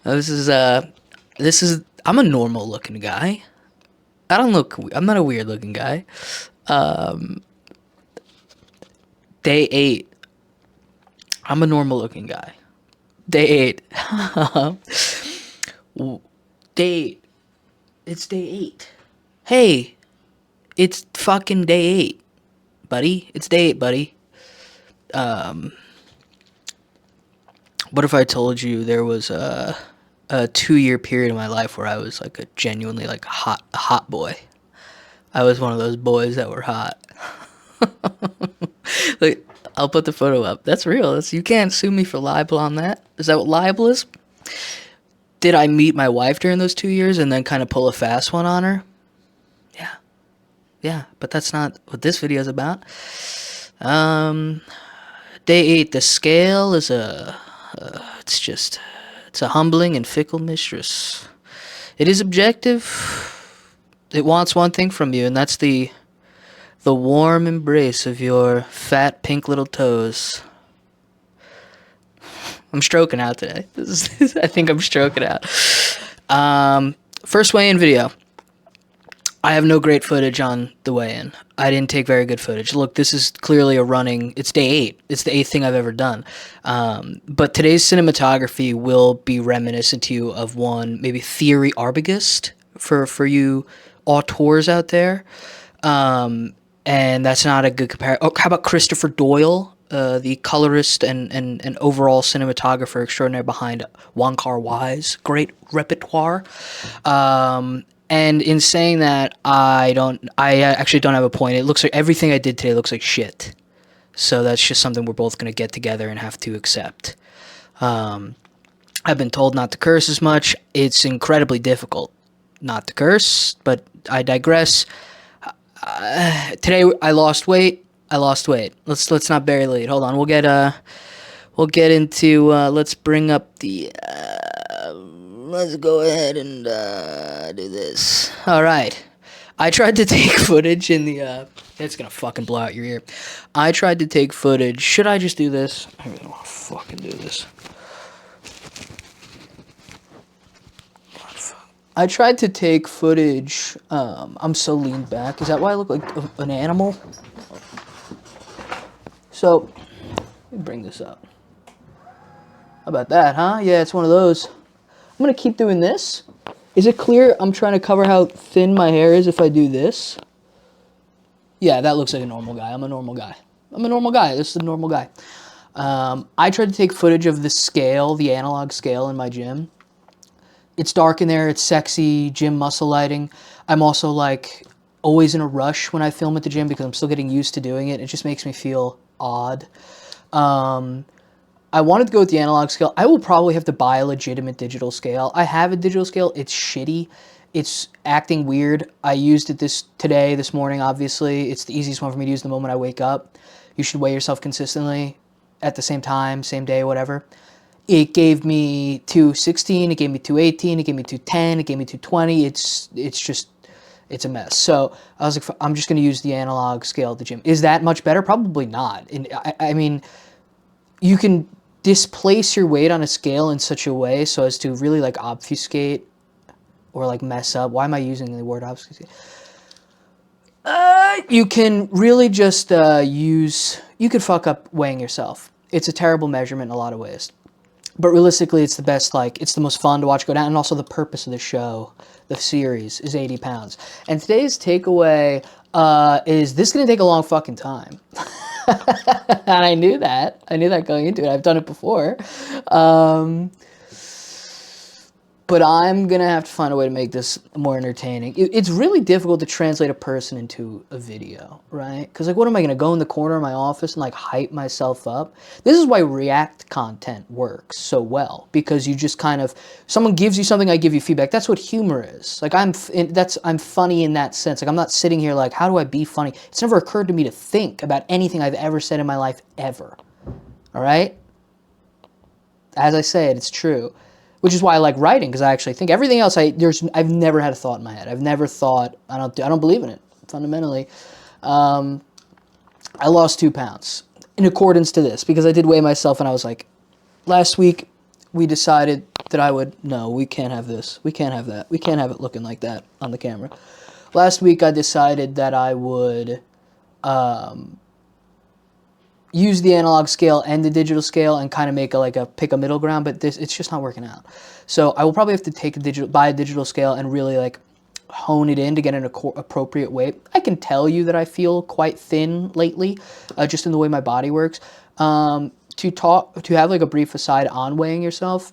This is I'm a normal looking guy. I'm not a weird looking guy. Um, day 8, I'm a normal looking guy. Day 8. Day 8. It's day 8. Hey, it's fucking day 8, buddy. It's day 8, buddy. Um, what if I told you there was a 2 year period in my life where I was like a genuinely like hot boy. I was one of those boys that were hot. Like, I'll put the photo up. That's real. You can't sue me for libel on that. Is that what libel is? Did I meet my wife during those 2 years and then kind of pull a fast one on her? Yeah, yeah. But that's not what this video is about. Um, Day 8. The scale is it's a humbling and fickle mistress. It is objective. It wants one thing from you, and that's the warm embrace of your fat pink little toes. I'm stroking out today. I think I'm stroking out. First weigh-in video. I have no great footage on the weigh-in. I didn't take very good footage. Look, this is clearly it's day 8. It's the 8th thing I've ever done. But today's cinematography will be reminiscent to you of one, maybe Theory Arbogast for you auteurs out there. And that's not a good comparison. Oh, how about Christopher Doyle, the colorist and overall cinematographer extraordinaire behind Wong Kar-wai's great repertoire. And in saying that, I actually don't have a point. It looks like everything I did today looks like shit. So that's just something we're both going to get together and have to accept. I've been told not to curse as much. It's incredibly difficult not to curse, but I digress. Today I lost weight. Let's not bury the lead. Hold on. We'll get into. Let's bring up the. Let's go ahead and do this. All right. I tried to take footage in the. It's gonna fucking blow out your ear. I tried to take footage. Should I just do this? I really want to fucking do this. I tried to take footage. I'm so leaned back. Is that why I look like an animal? So, let me bring this up. How about that, huh? Yeah, it's one of those. I'm going to keep doing this. Is it clear I'm trying to cover how thin my hair is if I do this? Yeah, that looks like a normal guy. I'm a normal guy. This is a normal guy. I tried to take footage of the scale, the analog scale in my gym. It's dark in there. It's sexy, gym muscle lighting. I'm also like always in a rush when I film at the gym because I'm still getting used to doing it. It just makes me feel odd. I wanted to go with the analog scale. I will probably have to buy a legitimate digital scale. I have a digital scale. It's shitty. It's acting weird. I used it this morning, obviously. It's the easiest one for me to use the moment I wake up. You should weigh yourself consistently at the same time, same day, whatever. It gave me 216, it gave me 218, it gave me 210, it gave me 220. It's a mess. So I was like, I'm just going to use the analog scale at the gym. Is that much better? Probably not. And I mean, you can displace your weight on a scale in such a way so as to really like obfuscate or like mess up. Why am I using the word obfuscate? You can really just you could fuck up weighing yourself. It's a terrible measurement in a lot of ways. But realistically, it's the best, like, it's the most fun to watch go down. And also the purpose of the show, the series, is 80 pounds. And today's takeaway is this is going to take a long fucking time. And I knew that. Going into it. I've done it before. But I'm going to have to find a way to make this more entertaining. It's really difficult to translate a person into a video, right? Because, like, what am I going to go in the corner of my office and, like, hype myself up? This is why React content works so well. Because you just kind of, someone gives you something, I give you feedback. That's what humor is. Like, I'm funny in that sense. Like, I'm not sitting here like, how do I be funny? It's never occurred to me to think about anything I've ever said in my life, ever. All right? As I say it, it's true. Which is why I like writing, because I actually think everything else, I've never had a thought in my head. I've never thought, I don't believe in it, fundamentally. I lost 2 pounds in accordance to this, because I did weigh myself and I was like, last week we decided that no, we can't have this. We can't have that. We can't have it looking like that on the camera. Last week I decided that I would use the analog scale and the digital scale and kind of make pick a middle ground, but it's just not working out. So I will probably have to buy a digital scale and really like hone it in to get an appropriate weight. I can tell you that I feel quite thin lately, just in the way my body works. To have like a brief aside on weighing yourself,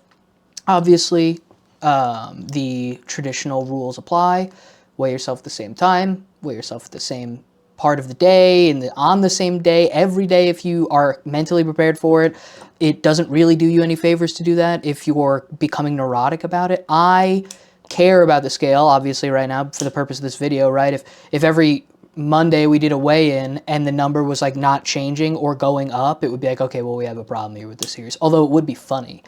obviously, the traditional rules apply. Weigh yourself at the same time, weigh yourself at the same part of the day, and on the same day, every day if you are mentally prepared for it. It doesn't really do you any favors to do that if you're becoming neurotic about it. I care about the scale, obviously, right now, for the purpose of this video, right? If every Monday we did a weigh-in and the number was like not changing or going up, it would be like, okay, well, we have a problem here with this series. Although it would be funny.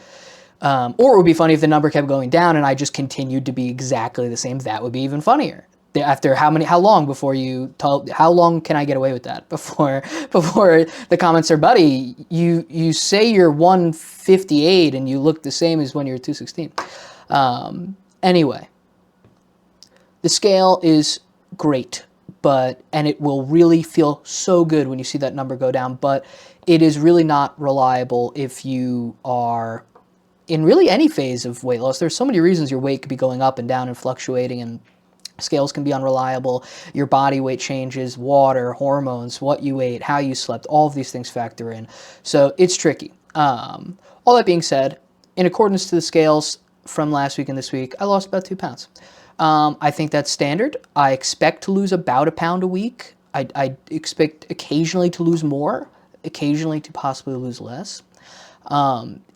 Or it would be funny if the number kept going down and I just continued to be exactly the same. That would be even funnier. After how long how long can I get away with that before the comments are, buddy, you say you're 158 and you look the same as when you're 216. Anyway, the scale is great, and it will really feel so good when you see that number go down, but it is really not reliable if you are in really any phase of weight loss. There's so many reasons your weight could be going up and down and fluctuating, and scales can be unreliable. Your body weight changes, water, hormones, what you ate, how you slept, all of these things factor in. So it's tricky. All that being said, in accordance to the scales from last week and this week, I lost about 2 pounds. I think that's standard. I expect to lose about 1 pound a week. I expect occasionally to lose more, occasionally to possibly lose less.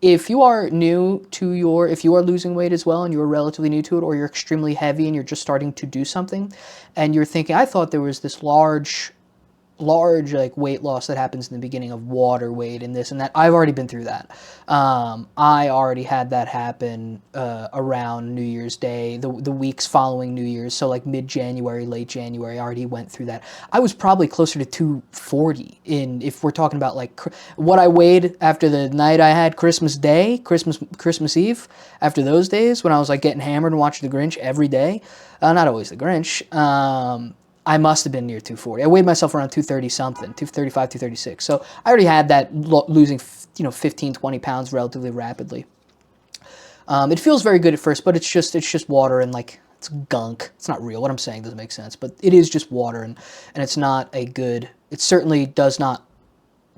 If you are if you are losing weight as well and you're relatively new to it, or you're extremely heavy and you're just starting to do something and you're thinking, I thought there was this large like weight loss that happens in the beginning of water weight and this and that. I've already been through that. I already had that happen around New Year's Day, the weeks following New Year's, so like mid-January, late January. I already went through that. I was probably closer to 240 if we're talking about like what I weighed after the night I had Christmas Day, Christmas Eve, after those days when I was like getting hammered and watching The Grinch every day. Not always The Grinch. I must have been near 240. I weighed myself around 230 something, 235, 236. So I already had that losing 15, 20 pounds relatively rapidly. It feels very good at first, but it's just water and like it's gunk. It's not real. What I'm saying doesn't make sense, but it is just water, and it's not a good. It certainly does not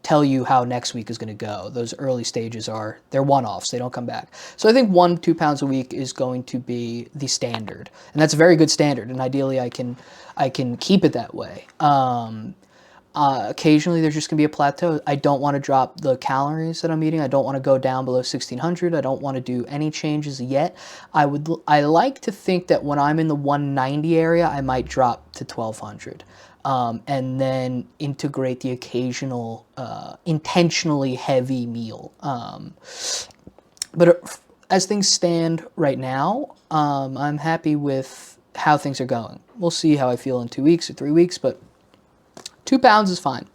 tell you how next week is going to go. Those early stages they're one-offs. They don't come back. So I think 1-2 pounds a week is going to be the standard, and that's a very good standard. And ideally, I can keep it that way. Occasionally, there's just going to be a plateau. I don't want to drop the calories that I'm eating. I don't want to go down below 1,600. I don't want to do any changes yet. I like to think that when I'm in the 190 area, I might drop to 1,200. And then integrate the occasional intentionally heavy meal. But as things stand right now, I'm happy with how things are going. We'll see how I feel in 2 weeks or 3 weeks, but 2 pounds is fine.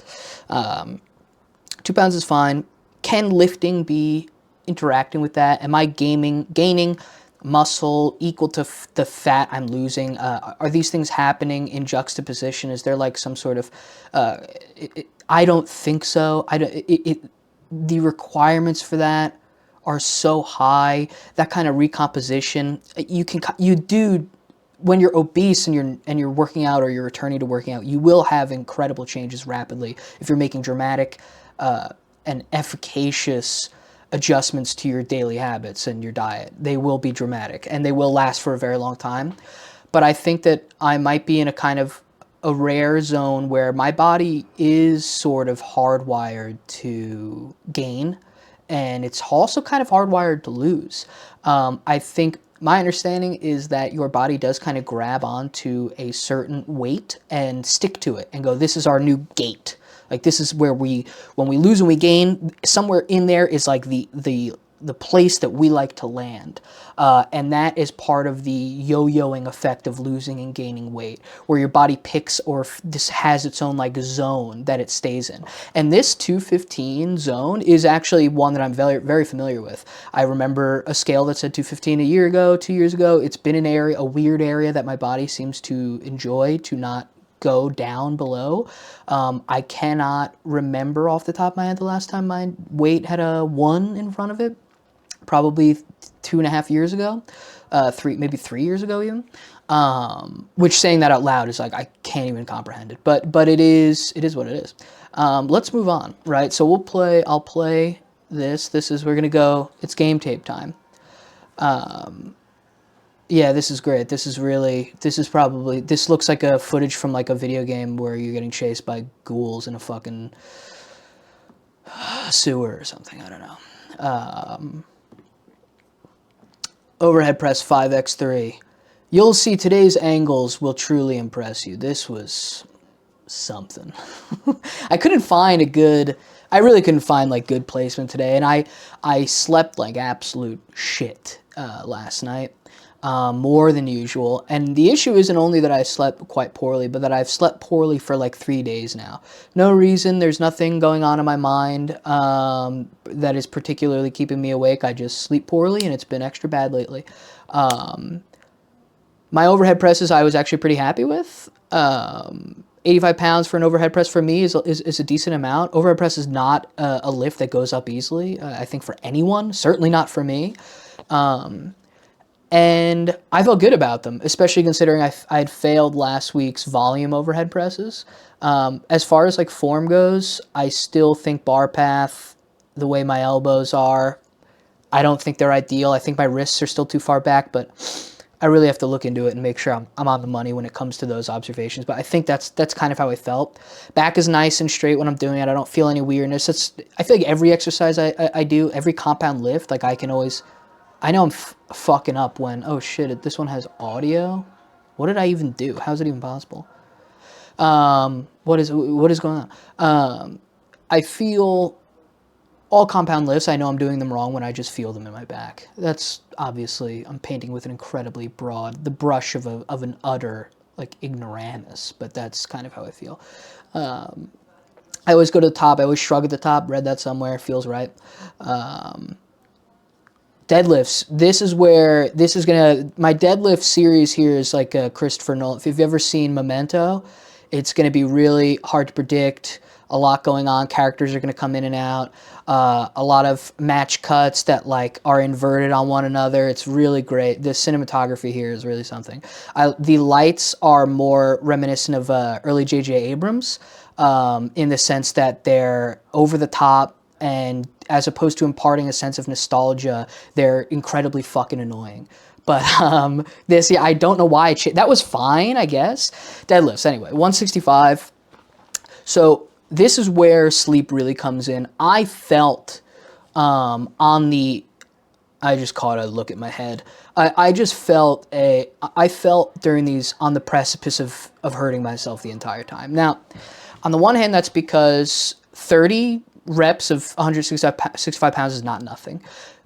2 pounds is fine. Can lifting be interacting with that? Am I gaining muscle equal to the fat I'm losing? Are these things happening in juxtaposition? Is there like some sort of I don't think so. The requirements for that are so high. That kind of recomposition you do when you're obese and you're working out, or you're returning to working out. You will have incredible changes rapidly if you're making dramatic and efficacious adjustments to your daily habits and your diet. They will be dramatic and they will last for a very long time. But I think that I might be in a kind of a rare zone where my body is sort of hardwired to gain, and it's also kind of hardwired to lose. I think my understanding is that your body does kind of grab onto a certain weight and stick to it and go, this is our new gate. Like, this is where when we lose and we gain, somewhere in there is like the the place that we like to land. And that is part of the yo-yoing effect of losing and gaining weight, where your body picks or this has its own like zone that it stays in. And this 215 zone is actually one that I'm very, very familiar with. I remember a scale that said 215 a year ago, 2 years ago. It's been an area, a weird area that my body seems to enjoy, to not go down below. I cannot remember off the top of my head the last time my weight had a 1 in front of it. Probably 2.5 years ago, maybe 3 years ago even. Which, saying that out loud is like, I can't even comprehend it. But it is what it is. Let's move on, right? So I'll play this. We're gonna go. It's game tape time. Yeah, this is great. This is probably, this looks like a footage from like a video game where you're getting chased by ghouls in a fucking sewer or something. I don't know. Overhead press 5x3. You'll see today's angles will truly impress you. This was something. I really couldn't find like good placement today, and I slept like absolute shit last night. More than usual. And the issue isn't only that I slept quite poorly, but that I've slept poorly for like 3 days now. No reason, there's nothing going on in my mind that is particularly keeping me awake. I just sleep poorly, and it's been extra bad lately. My overhead presses I was actually pretty happy with. 85 pounds for an overhead press for me is a decent amount. Overhead press is not a lift that goes up easily, I think, for anyone, certainly not for me. And I felt good about them, especially considering I had failed last week's volume overhead presses. As far as like form goes, I still think bar path, the way my elbows are, I don't think they're ideal. I think my wrists are still too far back, but I really have to look into it and make sure I'm on the money when it comes to those observations. But I think that's kind of how I felt. Back is nice and straight when I'm doing it. I don't feel any weirdness. I feel like every exercise I do, every compound lift, like I know I'm fucking up when, oh shit, this one has audio? What did I even do? How is it even possible? What is going on? I feel all compound lifts, I know I'm doing them wrong when I just feel them in my back. That's obviously, I'm painting with an incredibly the brush of an utter, like, ignoramus, but that's kind of how I feel. I always go to the top, I always shrug at the top, read that somewhere, feels right. Deadlifts. My deadlift series here is like a Christopher Nolan. If you've ever seen Memento, it's going to be really hard to predict. A lot going on. Characters are going to come in and out. A lot of match cuts that like are inverted on one another. It's really great. The cinematography here is really something. The lights are more reminiscent of early J.J. Abrams in the sense that they're over the top, and as opposed to imparting a sense of nostalgia, they're incredibly fucking annoying. But I don't know why that was fine, I guess. Deadlifts, anyway, 165. So this is where sleep really comes in. I felt I just caught a look at my head. I felt during these on the precipice of hurting myself the entire time. Now, on the one hand, that's because 30 reps of 165 pounds is not nothing.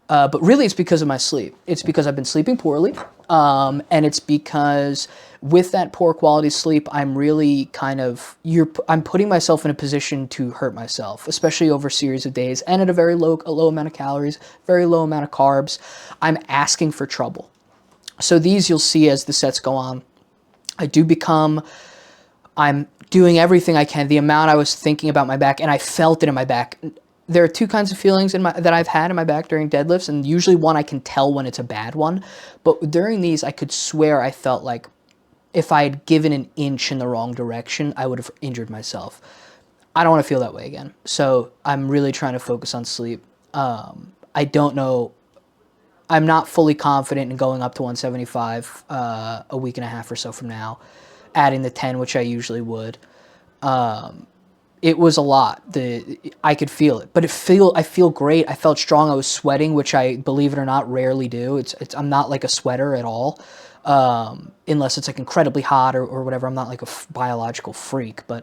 But really, it's because of my sleep. It's because I've been sleeping poorly, and it's because with that poor quality sleep, I'm really I'm putting myself in a position to hurt myself, especially over a series of days, and at a low amount of calories, very low amount of carbs. I'm asking for trouble. So these you'll see as the sets go on. I'm doing everything I can. The amount I was thinking about my back, and I felt it in my back. There are two kinds of feelings that I've had in my back during deadlifts, and usually one I can tell when it's a bad one. But during these, I could swear I felt like if I had given an inch in the wrong direction, I would have injured myself. I don't want to feel that way again. So I'm really trying to focus on sleep. I don't know. I'm not fully confident in going up to 175 a week and a half or so from now, adding the 10, which I usually would. It was a lot. I could feel it, but I feel great. I felt strong. I was sweating, which I, believe it or not, rarely do. I'm not like a sweater at all, unless it's like incredibly hot or whatever. I'm not like a biological freak, but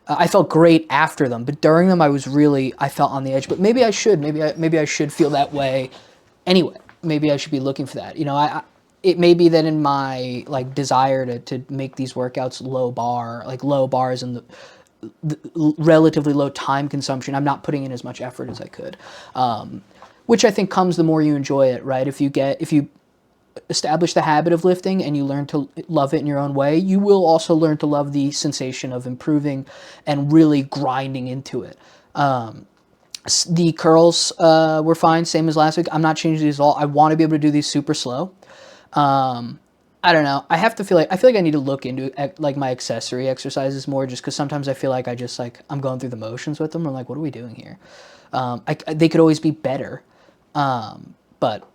I felt great after them. But during them, I felt on the edge. But maybe I should feel that way Anyway, maybe I should be looking for that. It may be that in my like desire to make these workouts low bar, like low bars and the relatively low time consumption, I'm not putting in as much effort as I could. Which I think comes the more you enjoy it, right? If you establish the habit of lifting and you learn to love it in your own way, you will also learn to love the sensation of improving and really grinding into it. The curls were fine, same as last week. I'm not changing these at all. I want to be able to do these super slow. I don't know. I feel like I need to look into like my accessory exercises more, just because sometimes I feel like I'm going through the motions with them. I'm like, what are we doing here? They could always be better, but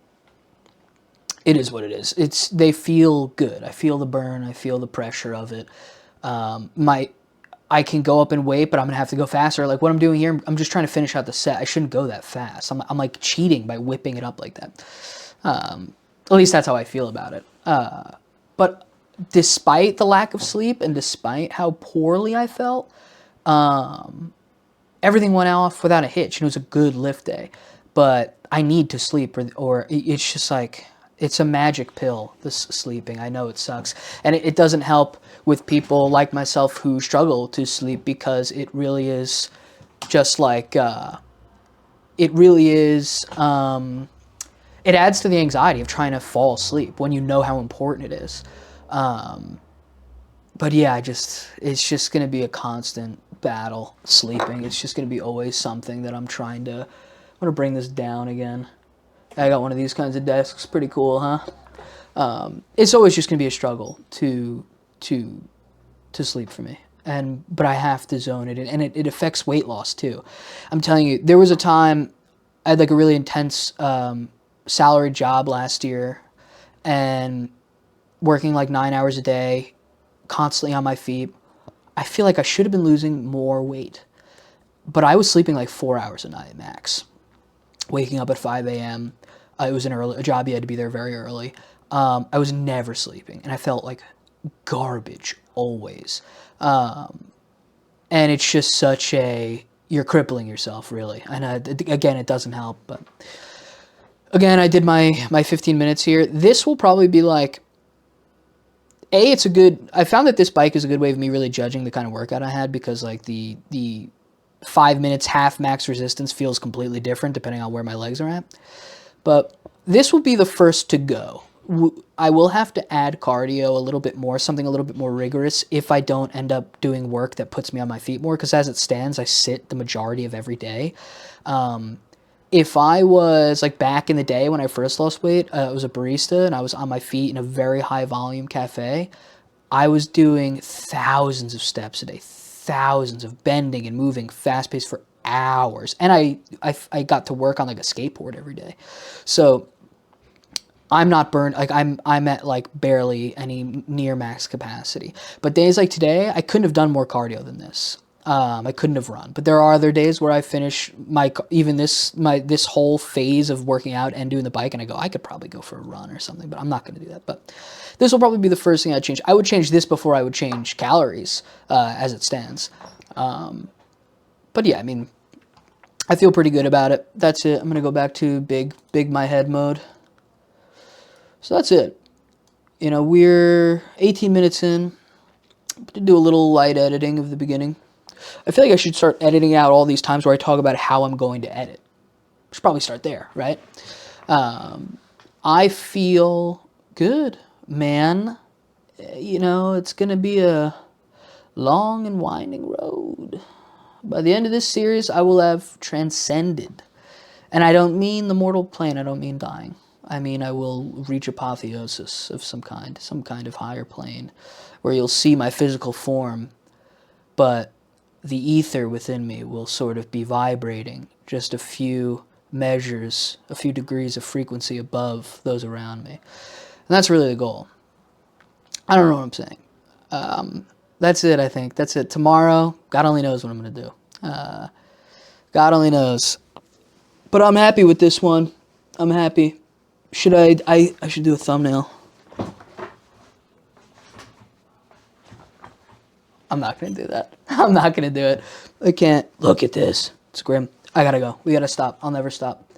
it is what it is. They feel good. I feel the burn. I feel the pressure of it. I can go up in weight, but I'm gonna have to go faster. Like what I'm doing here, I'm just trying to finish out the set. I shouldn't go that fast. I'm like cheating by whipping it up like that. At least that's how I feel about it. But despite the lack of sleep and despite how poorly I felt, everything went off without a hitch, and it was a good lift day. But I need to sleep, or it's just like, it's a magic pill, this sleeping. I know it sucks. And it doesn't help with people like myself who struggle to sleep, because it really is just like, it really is, it adds to the anxiety of trying to fall asleep when you know how important it is. But yeah, it's just going to be a constant battle sleeping. It's just going to be always something that I'm going to bring this down again. I got one of these kinds of desks. Pretty cool, huh? It's always just going to be a struggle to sleep for me. But I have to zone it in, and it affects weight loss too. I'm telling you, there was a time I had like a really intense salaried job last year, and working like 9 hours a day, constantly on my feet. I feel like I should have been losing more weight, but I was sleeping like 4 hours a night max, waking up at 5 a.m. It was a job you had to be there very early. I was never sleeping, and I felt like garbage always. And it's just you're crippling yourself, really. And again, it doesn't help, but again, I did my 15 minutes here. This will probably be like, I found that this bike is a good way of me really judging the kind of workout I had, because like the 5 minutes half max resistance feels completely different depending on where my legs are at. But this will be the first to go. I will have to add cardio a little bit more, something a little bit more rigorous, if I don't end up doing work that puts me on my feet more, because as it stands, I sit the majority of every day. If I was like back in the day when I first lost weight, I was a barista and I was on my feet in a very high volume cafe, I was doing thousands of steps a day, thousands of bending and moving fast paced for hours. And I got to work on like a skateboard every day. So I'm not burned. Like I'm at like barely any near max capacity. But days like today, I couldn't have done more cardio than this. I couldn't have run. But there are other days where I finish this whole phase of working out and doing the bike, and I go, I could probably go for a run or something, but I'm not going to do that. But this will probably be the first thing I change. I would change this before I would change calories as it stands. But yeah, I mean, I feel pretty good about it. That's it. I'm going to go back to big my head mode. So that's it. We're 18 minutes in. To do a little light editing of the beginning. I feel like I should start editing out all these times where I talk about how I'm going to edit. Should probably start there, right? I feel good, man. It's going to be a long and winding road. By the end of this series, I will have transcended. And I don't mean the mortal plane. I don't mean dying. I mean, I will reach apotheosis of some kind of higher plane, where you'll see my physical form, but the ether within me will sort of be vibrating just a few measures, a few degrees of frequency above those around me. And that's really the goal. I don't know what I'm saying. That's it, I think. That's it. Tomorrow, God only knows what I'm going to do. God only knows. But I'm happy with this one. I'm happy. I should do a thumbnail. I'm not going to do that. I'm not going to do it. I can't. Look at this. It's grim. I got to go. We got to stop. I'll never stop.